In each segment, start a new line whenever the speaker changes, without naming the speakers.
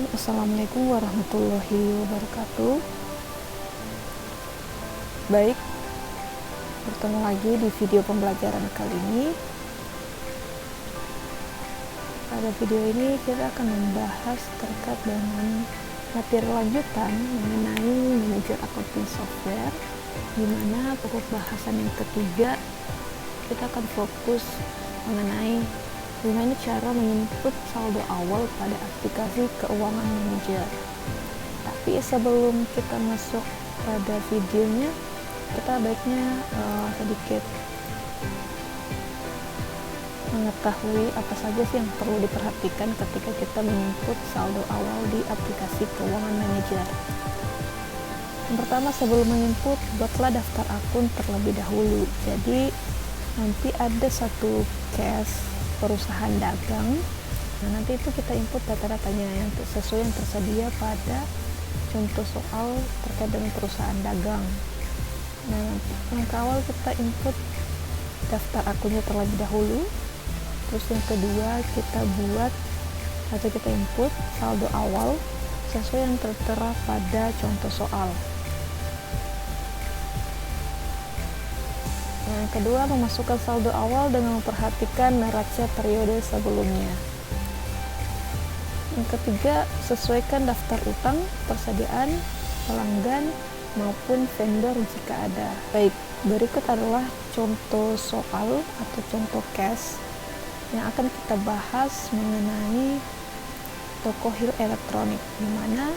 Assalamualaikum warahmatullahi wabarakatuh. Baik, bertemu lagi di video pembelajaran kali ini. Pada video ini kita akan membahas terkait dengan materi lanjutan mengenai manajer accounting software, di mana pokok bahasan yang ketiga kita akan fokus mengenai bagaimana cara menginput saldo awal pada aplikasi keuangan manajer. Tapi sebelum kita masuk pada videonya, kita baiknya sedikit mengetahui apa saja sih yang perlu diperhatikan ketika kita menginput saldo awal di aplikasi keuangan manajer. Yang pertama, sebelum menginput, buatlah daftar akun terlebih dahulu. Jadi nanti ada satu case perusahaan dagang. Nah, nanti itu kita input data-datanya yang sesuai yang tersedia pada contoh soal terkait dengan perusahaan dagang. Nah, langkah awal kita input daftar akunnya terlebih dahulu. Terus yang kedua, kita buat atau kita input saldo awal sesuai yang tertera pada contoh soal. Yang kedua, memasukkan saldo awal dengan memperhatikan neraca periode sebelumnya. Yang ketiga, sesuaikan daftar utang, persediaan, pelanggan, maupun vendor jika ada. Baik, berikut adalah contoh soal atau contoh case yang akan kita bahas mengenai toko hil elektronik, di mana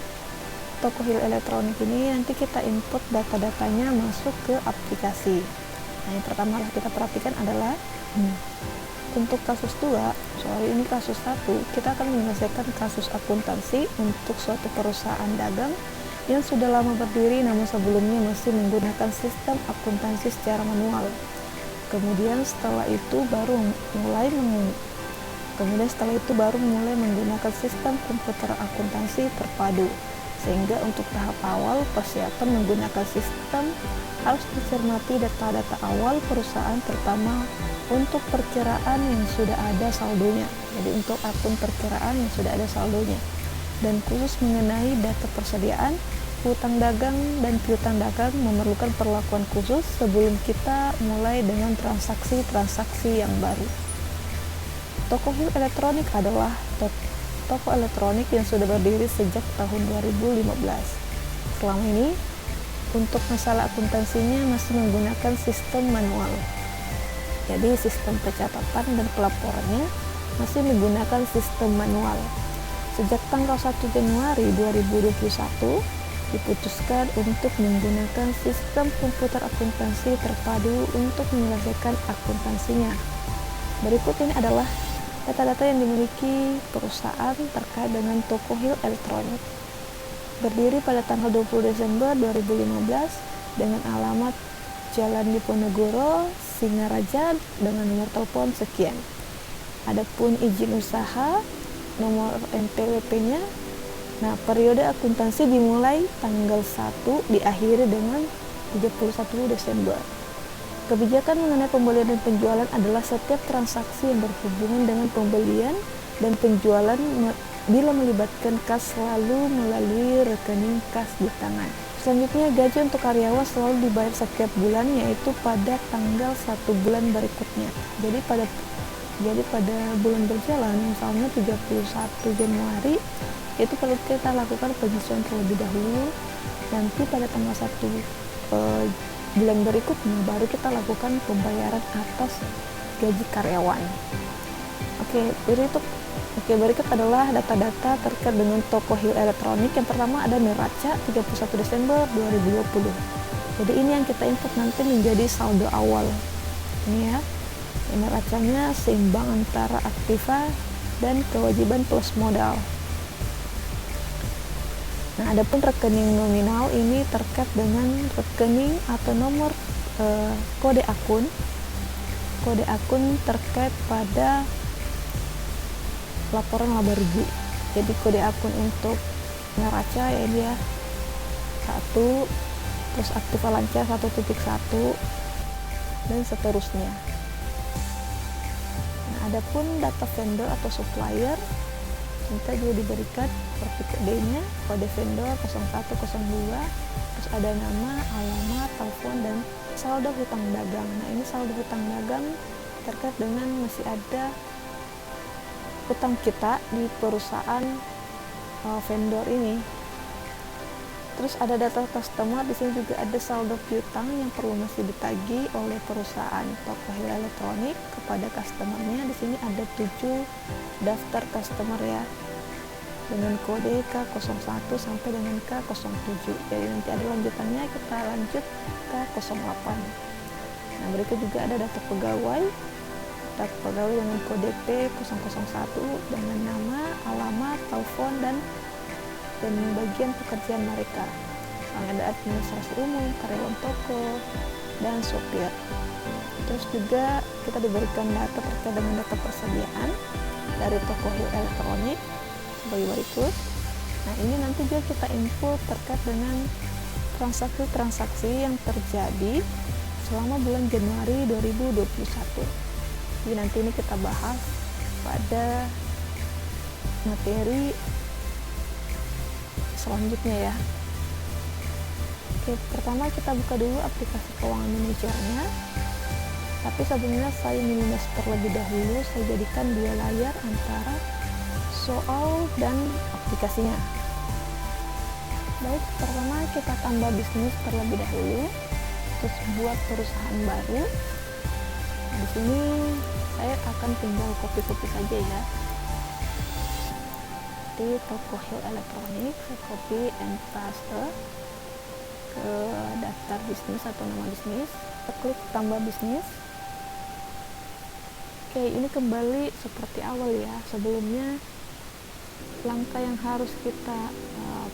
toko hil elektronik ini nanti kita input data-datanya masuk ke aplikasi. Nah, yang pertama kita perhatikan adalah untuk kasus 2, soal ini kasus 1, kita akan menyelesaikan kasus akuntansi untuk suatu perusahaan dagang yang sudah lama berdiri namun sebelumnya masih menggunakan sistem akuntansi secara manual. Kemudian setelah itu baru mulai menggunakan sistem komputer akuntansi terpadu. Sehingga untuk tahap awal persiapan menggunakan sistem harus dicermati data-data awal perusahaan, terutama untuk perkiraan yang sudah ada saldonya. Jadi untuk akun perkiraan yang sudah ada saldonya, dan khusus mengenai data persediaan, hutang dagang dan piutang dagang memerlukan perlakuan khusus sebelum kita mulai dengan transaksi-transaksi yang baru. Toko hil elektronik adalah toko elektronik yang sudah berdiri sejak tahun 2015. Selama ini, untuk masalah akuntansinya masih menggunakan sistem manual. Jadi sistem pencatatan dan pelaporannya masih menggunakan sistem manual. Sejak tanggal 1 Januari 2021, diputuskan untuk menggunakan sistem komputer akuntansi terpadu untuk menyelesaikan akuntansinya. Berikut ini adalah data-data yang dimiliki perusahaan terkait dengan toko hil elektronik. Berdiri pada tanggal 20 Desember 2015 dengan alamat Jalan Diponegoro, Singaraja dengan nomor telepon sekian. Adapun izin usaha, nomor NPWP-nya. Nah, periode akuntansi dimulai tanggal 1, diakhiri dengan 31 Desember. Kebijakan mengenai pembelian dan penjualan adalah setiap transaksi yang berhubungan dengan pembelian dan penjualan bila melibatkan kas selalu melalui rekening kas di tangan. Selanjutnya, gaji untuk karyawan selalu dibayar setiap bulan, yaitu pada tanggal 1 bulan berikutnya. Jadi pada bulan berjalan, misalnya 31 Januari, itu perlu kita lakukan penyesuaian terlebih dahulu. Nanti pada tanggal 1 bulan berikutnya baru kita lakukan pembayaran atas gaji karyawan. Berikut adalah data-data terkait dengan toko hil elektronik. Yang pertama ada neraca 31 Desember 2020. Jadi ini yang kita input nanti menjadi saldo awal. Ini ya, neracanya seimbang antara aktiva dan kewajiban plus modal. Nah, adapun rekening nominal ini terkait dengan rekening atau nomor kode akun. Kode akun terkait pada laporan laba rugi. Jadi kode akun untuk neraca ya ini ya 1, terus aktiva lancar 1.1 dan seterusnya. Nah, adapun data vendor atau supplier kita juga diberikan seperti kodenya, kode vendor 0102, terus ada nama, alamat, telepon, dan saldo hutang dagang. Nah, ini saldo hutang dagang terkait dengan masih ada hutang kita di perusahaan vendor ini. Terus ada data customer, di sini juga ada saldo piutang yang perlu masih ditagih oleh perusahaan toko Hilal Elektronik kepada customernya. Di sini ada 7 daftar customer ya, dengan kode K01 sampai dengan K07. Jadi nanti ada lanjutannya, kita lanjut K08. Nah, berikut juga ada data pegawai dengan kode P001 dengan nama, alamat, telepon, dan bagian pekerjaan mereka. Ada administrasi umum, karyawan toko, dan sopir. Terus juga kita diberikan data terkait dengan data persediaan dari toko Hilal Elektronik sebagai berikut. Nah, ini nanti juga kita input terkait dengan transaksi-transaksi yang terjadi selama bulan Januari 2021. Jadi nanti ini kita bahas pada materi selanjutnya ya. Oke, pertama kita buka dulu aplikasi keuangan manajernya. Tapi sebelumnya saya minimize terlebih dahulu, saya jadikan 2 layar antara soal dan aplikasinya. Baik, pertama kita tambah bisnis terlebih dahulu, terus buat perusahaan baru. Nah, di sini saya akan tinggal copy saja ya. Di toko Hilal Elektronik, saya copy and paste ke daftar bisnis atau nama bisnis. Kita klik tambah bisnis. Oke, ini kembali seperti awal ya. Sebelumnya langkah yang harus kita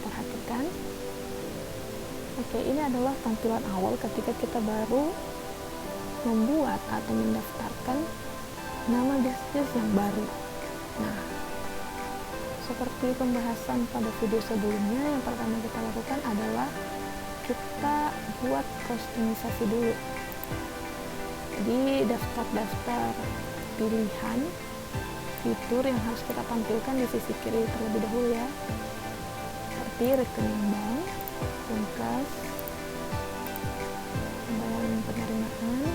perhatikan. Oke, ini adalah tampilan awal ketika kita baru membuat atau mendaftarkan nama bisnis yang baru. Nah, seperti pembahasan pada video sebelumnya, yang pertama kita lakukan adalah kita buat kustomisasi dulu di daftar-daftar pilihan fitur yang harus kita tampilkan di sisi kiri terlebih dahulu ya, seperti rekening bank, ungkas, pembayaran penerimaan.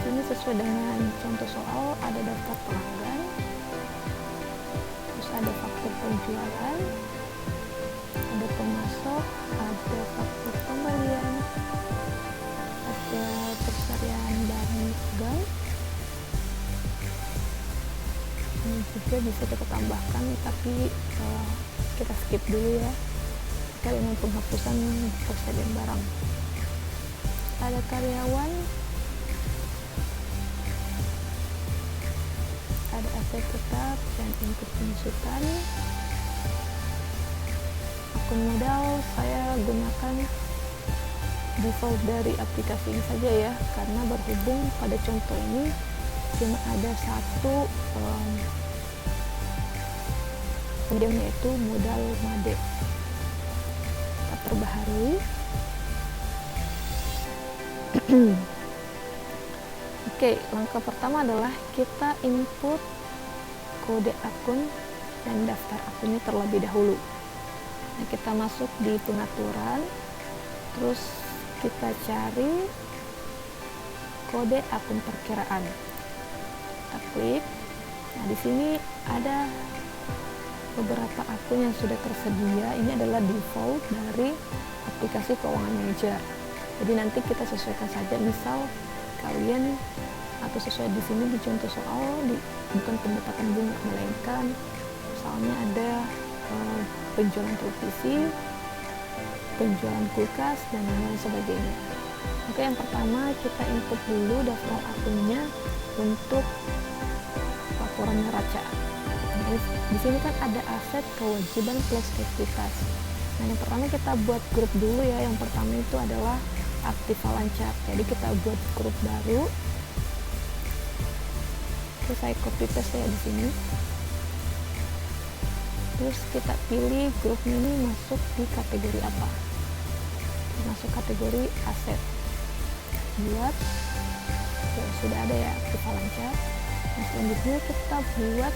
Ini sesuai dengan contoh soal, ada daftar pelanggan, terus ada faktur penjualan, ada pemasok, ada faktur pembelian, ada persediaan barang legal. Ini juga bisa kita tambahkan, tapi kita skip dulu ya, kita dengan penghapusan persediaan barang. Ada karyawan, ada aset tetap dan input pengusutan. Akun modal saya gunakan default dari aplikasi ini saja ya, karena berhubung pada contoh ini cuma ada satu kemudian yaitu modal MADE. Kita perbaharui. Oke, langkah pertama adalah kita input kode akun dan daftar akunnya terlebih dahulu. Nah, kita masuk di pengaturan, terus kita cari kode akun perkiraan. Kita klik. Nah, di sini ada beberapa akun yang sudah tersedia. Ini adalah default dari aplikasi keuangan manager. Jadi nanti kita sesuaikan saja. Misal kalian atau sesuai di sini di contoh soal bukan pendapatan bunga, melainkan misalnya ada penjualan televisi, penjualan kulkas, dan lain sebagainya. Oke, yang pertama kita input dulu daftar akunnya untuk laporan neraca. Nah, di sini kan ada aset, kewajiban plus ekuitas. Nah, yang pertama kita buat grup dulu ya. Yang pertama itu adalah aktiva lancar. Jadi kita buat grup baru. Terus saya copy paste ya di sini. Terus kita pilih grupnya ini masuk di kategori apa. Masuk kategori aset. Buat ya, sudah ada ya aktiva lancar. Nah, selanjutnya kita buat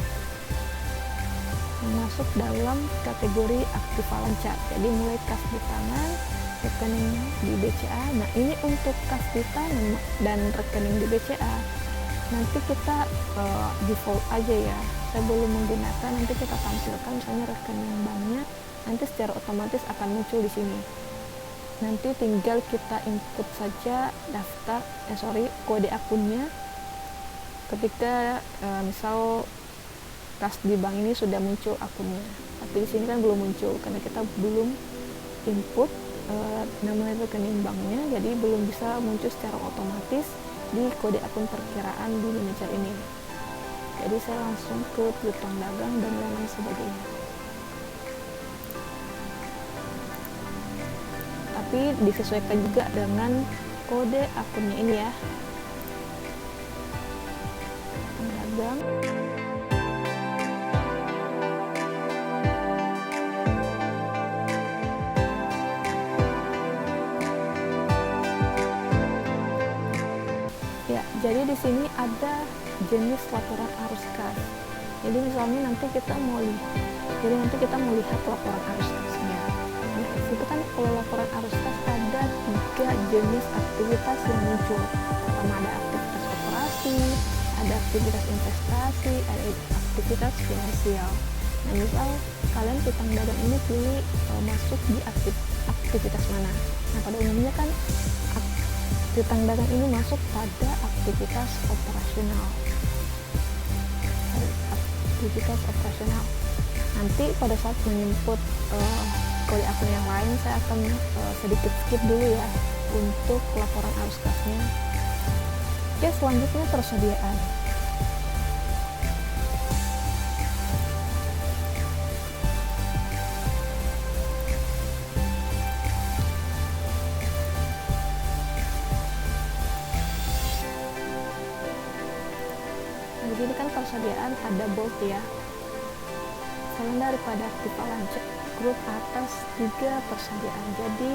yang masuk dalam kategori aktivalan cat. Jadi mulai kas di tangan, rekening di BCA. Nah ini untuk kas di tangan dan rekening di BCA nanti kita default aja ya. Saya belum menggunakan, nanti kita tampilkan misalnya rekening banknya, nanti secara otomatis akan muncul di sini. Nanti tinggal kita input saja kode akunnya ketika misal kas di bank ini sudah muncul akunnya, tapi di sini kan belum muncul karena kita belum input nama rekening banknya, jadi belum bisa muncul secara otomatis di kode akun perkiraan di manajer ini. Jadi saya langsung ke piutang dagang dan lain sebagainya. Tapi disesuaikan juga dengan kode akunnya ini ya. Piutang dagang. Jadi di sini ada jenis laporan arus kas. Jadi misalnya nanti kita mau lihat laporan arus kasnya. Nah, itu kan kalau laporan arus kas ada 3 jenis aktivitas yang muncul. Pertama ada aktivitas operasi, ada aktivitas investasi, ada aktivitas finansial. Nah, misal kalian piutang dagang ini pilih masuk di aktivitas mana. Nah, pada umumnya kan piutang dagang ini masuk pada aktivitas operasional. Nanti pada saat menginput kode akun yang lain, saya akan sedikit skip dulu ya untuk laporan arus kasnya. Oke, selanjutnya persediaan. Di sini kan persediaan ada bold ya. Selain daripada aktivalan grup atas 3 persediaan. Jadi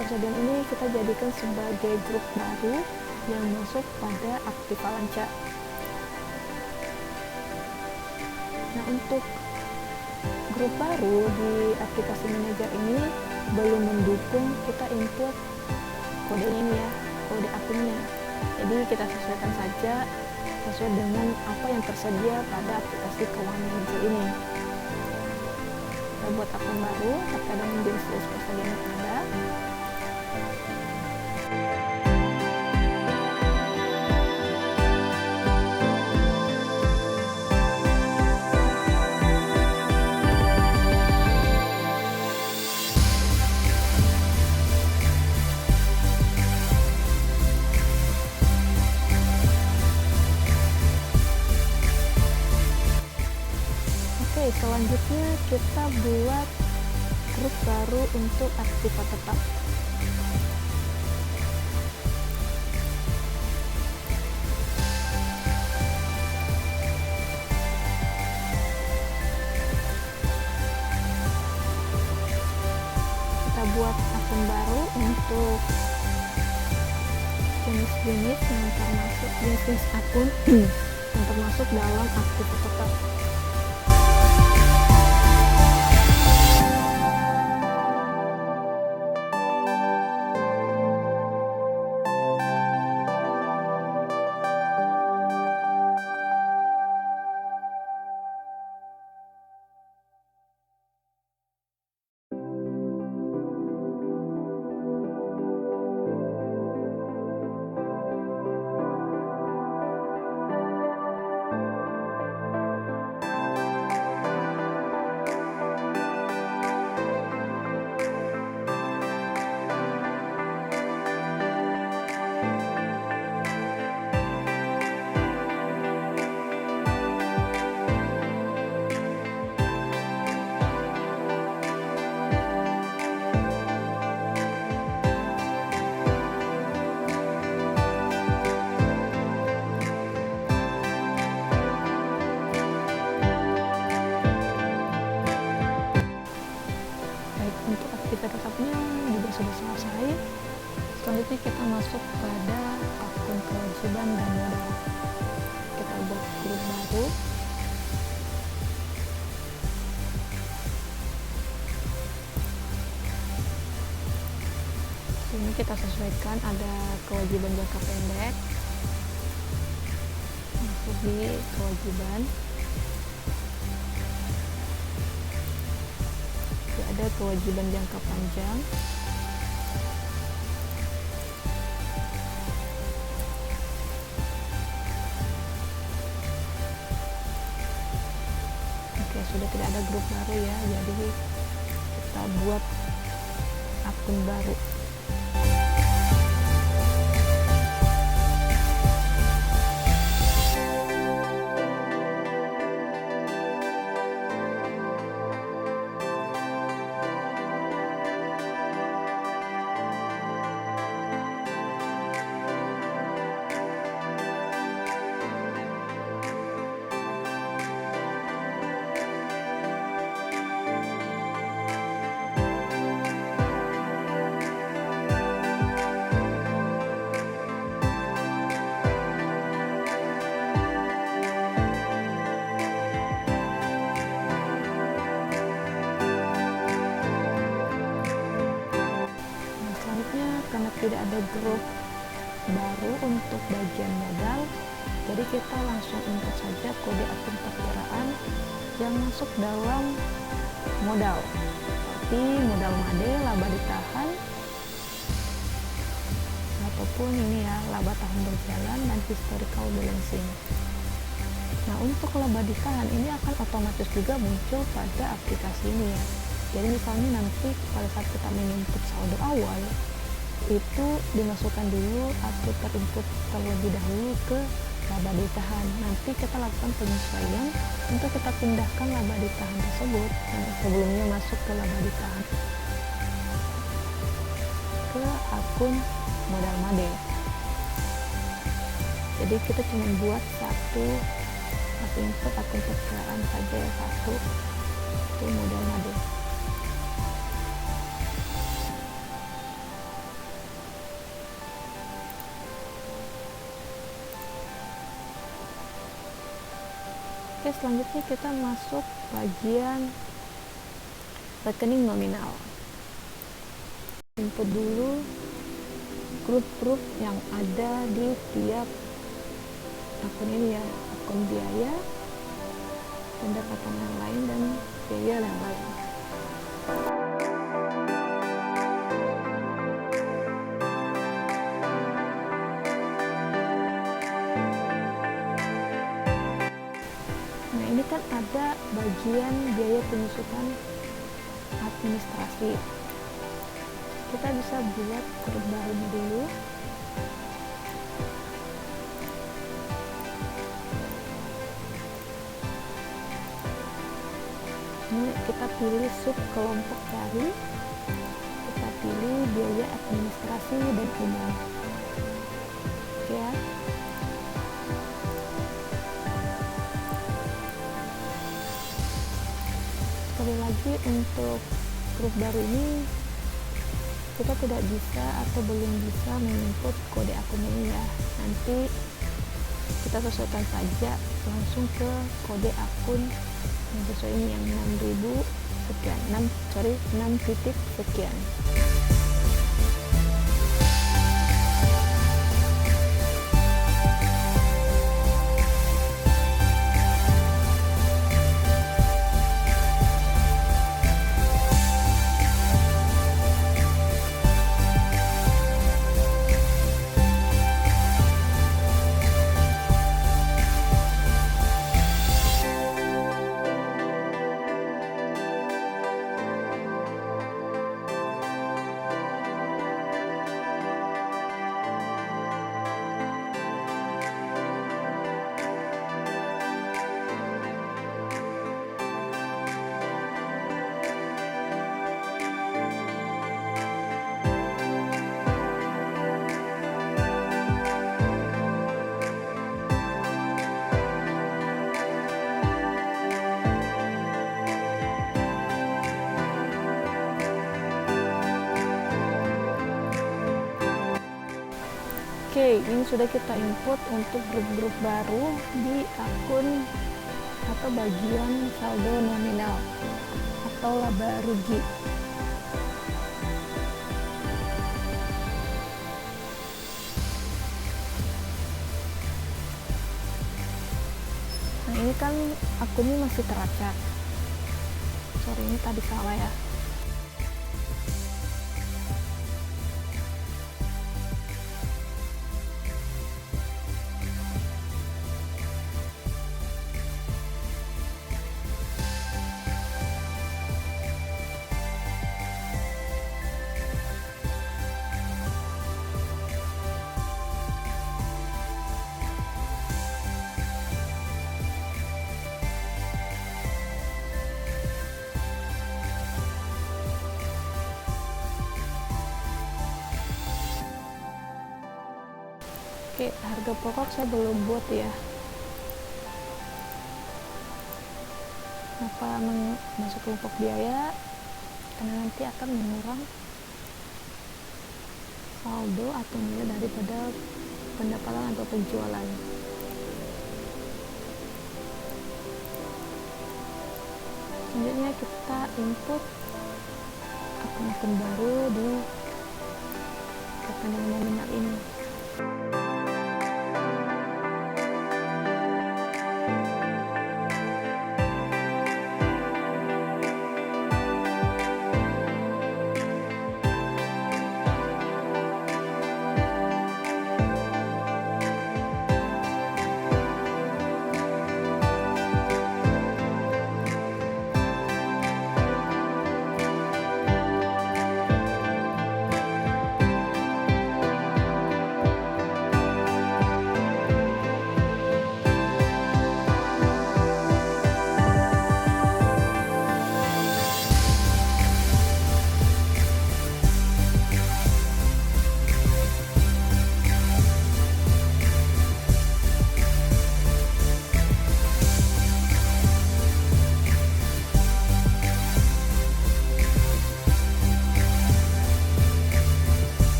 persediaan ini kita jadikan sebagai grup baru yang masuk pada aktivalan cat. Nah, untuk grup baru di aplikasi manajer ini belum mendukung kita input kodenya ini ya, kode akunnya. Jadi kita sesuaikan saja sesuai dengan apa yang tersedia pada aplikasi keuangan manajer ini. Kita buat akun baru terkait dengan jenis persediaan yang ada. Selanjutnya kita buat grup baru untuk aktiva tetap. Kita buat akun baru untuk jenis-jenis yang termasuk jenis akun yang termasuk dalam aktiva tetap. Tetapnya juga sudah selesai. Selanjutnya kita masuk pada akun kewajiban dan modal. Kita buat grup baru. kita sesuaikan, ada kewajiban jangka pendek, masuk di kewajiban. Ada kewajiban jangka panjang, oke, sudah tidak ada grup baru ya, jadi kita buat akun baru. Karena tidak ada grup baru untuk bagian modal, jadi kita langsung input saja kode akun perkiraan yang masuk dalam modal, seperti modal MADE, laba ditahan, ataupun ini ya, laba tahun berjalan dan historical balancing. Nah, untuk laba ditahan ini akan otomatis juga muncul pada aplikasi ini ya. Jadi misalnya nanti pada saat kita menginput saldo awal, itu dimasukkan dulu atau terinput terlebih dahulu ke laba ditahan. Nanti kita lakukan penyesuaian untuk kita pindahkan laba ditahan tersebut yang sebelumnya masuk ke laba ditahan ke akun modal MADE. Jadi kita cuma buat satu input akun perkiraan saja ya, satu itu modal MADE. Oke, selanjutnya kita masuk bagian rekening nominal. Input dulu grup-grup yang ada di tiap akun ini ya, akun biaya, pendapatan yang lain, dan biaya yang lain. Ini kan ada bagian biaya penyusutan administrasi. Kita bisa buat grup barunya dulu. Ini kita pilih sub kelompok cari, kita pilih biaya administrasi dan umum. Oke ya. Sekali lagi, untuk grup baru ini kita tidak bisa atau belum bisa menginput kode akun ini ya. Nanti kita sesuaikan saja langsung ke kode akun yang sesuai ini, yang 6000 sekian, 6 titik sekian. Oke, ini sudah kita input untuk grup-grup baru di akun atau bagian saldo nominal atau laba rugi. ini kan akunnya masih teracak. Sorry, ini tadi salah ya. Oke, harga pokok saya belum buat ya. Kenapa masuk kelompok biaya? Karena nanti akan mengurang saldo atau nilai daripada pendapatan atau penjualan. Selanjutnya kita input akun-akun baru di rekening nominal ini.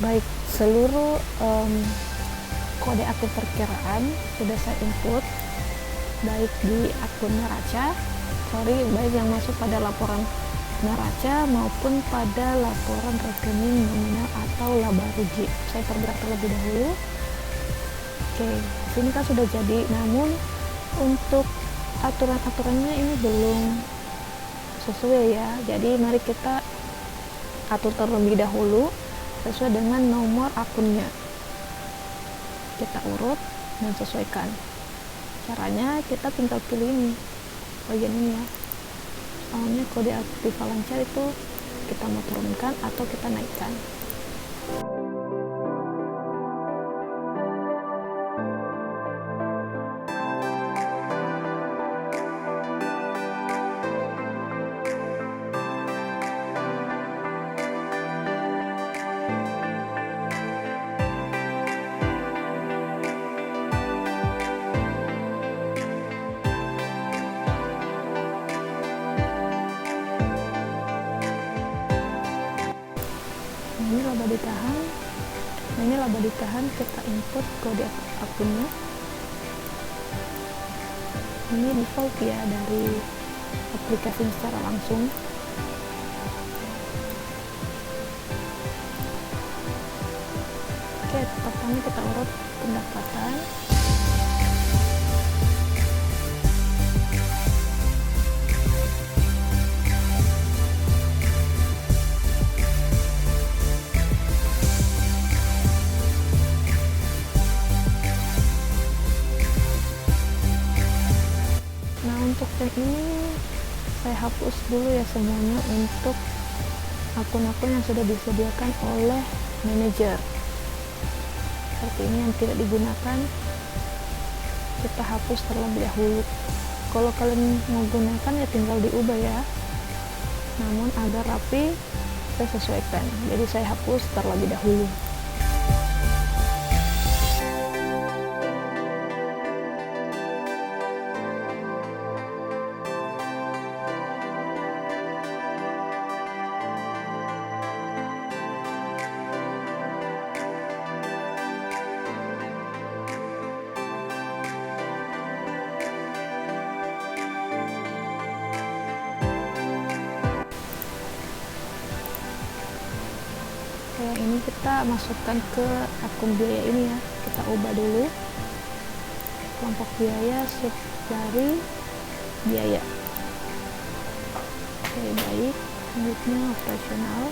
Baik, seluruh kode akun perkiraan sudah saya input, baik di akun neraca, baik yang masuk pada laporan neraca maupun pada laporan rekening nominal atau laba rugi. Saya pergerak terlebih dahulu. Oke, sini kan sudah jadi, namun untuk aturan-aturannya ini belum sesuai ya. Jadi mari kita atur terlebih dahulu sesuai dengan nomor akunnya. Kita urut dan sesuaikan. Caranya kita tinggal pilih ini, bagian ini ya. Soalnya kode aktif lancar itu kita mau turunkan atau kita naikkan. ini laba ditahan. Nah, ini laba ditahan, kita input kode akunnya. Ini default ya dari aplikasi secara langsung. Oke, pertama kita urut pendapatan. Nah, untuk yang ini saya hapus dulu ya semuanya untuk akun-akun yang sudah disediakan oleh manajer. Seperti ini yang tidak digunakan, kita hapus terlebih dahulu. Kalau kalian mau gunakan ya tinggal diubah ya, namun agar rapi saya sesuaikan, jadi saya hapus terlebih dahulu. Yang ini kita masukkan ke akun biaya ini ya, kita ubah dulu kelompok biaya sub dari biaya. Oke, baik, selanjutnya operasional.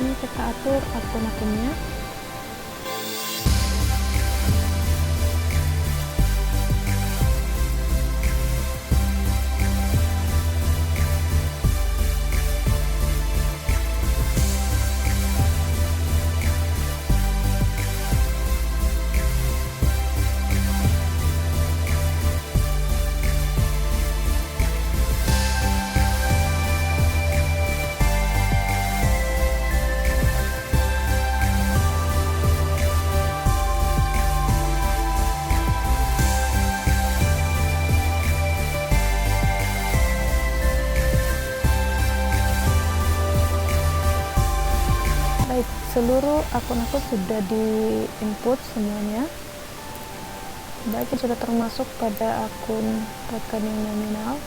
Ini kita atur akun-akunnya. Seluruh akun-akun sudah di-input semuanya, baik yang sudah termasuk pada akun rekening nominal,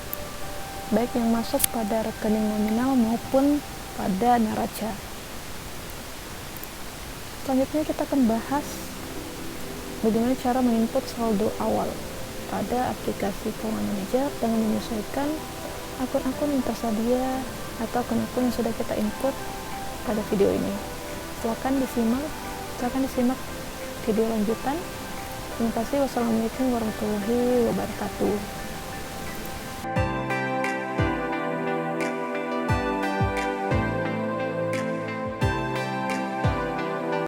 baik yang masuk pada rekening nominal maupun pada neraca. Selanjutnya kita akan bahas bagaimana cara menginput saldo awal pada aplikasi keuangan manajer dengan menyesuaikan akun-akun yang tersedia atau akun-akun yang sudah kita input pada video ini. Silakan disimak video lanjutan. Terima kasih. Wassalamualaikum warahmatullahi wabarakatuh.